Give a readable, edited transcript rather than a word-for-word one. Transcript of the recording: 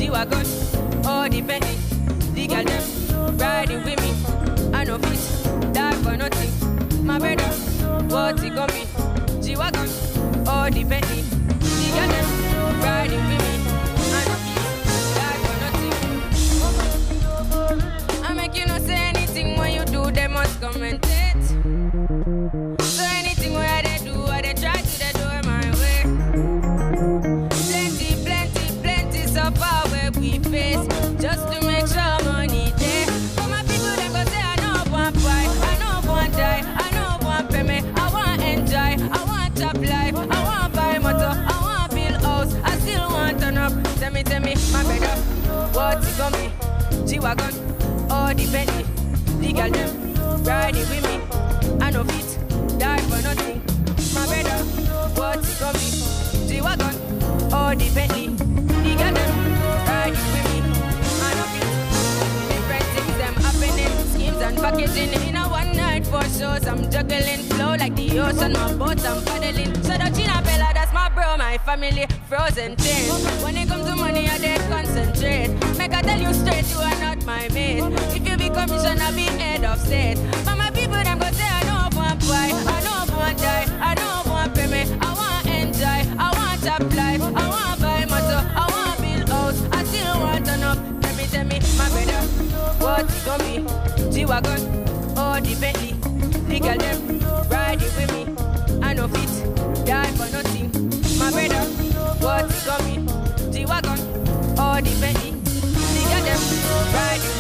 G-Wagon, oh the Bentley. The girl them riding with me. I know fit, die for nothing. My brother, what it gon' be? G-Wagon, oh the Bentley. The girl them riding with me. I know fit, die for nothing. I make you not say anything when you do, they must commentate. So anything where they do, or they try to, they do it my way. Plenty so far where we face, just to make sure money there. For my people, them go say I know one fight, I know one die, I know one pay me. I want enjoy, I want top life, I want buy motor, I want build house, I still want turn up. Tell me, my brother, what it gon' be? G-Wagon, oh the Bentley. The girl them riding with me. I know fit, die for nothing. My brother, what it gon' be? G-Wagon, oh the Bentley. The girl them riding with me. I know fit. Different things them happening, schemes and packaging. In a one night for shows, I'm juggling flow like the ocean. My boat I'm paddling. So the China Bella, that's my bro, my family, frozen things. When it comes to money, I dey concentrate. Make I tell you straight, you are not my mate. If you be commissioner, be head of state. But my people, them go say I know one fight, I know one die, I know one pay me. I want enjoy, I want top life, I want buy motor, I want build house, I still want turn up. Tell me, my brother, what it gon' be? G-Wagon, oh the Bentley. The girl them riding with me. I know fit, die for nothing. My brother, what it gon' be? G-Wagon, oh the Bentley. The girl them riding with me.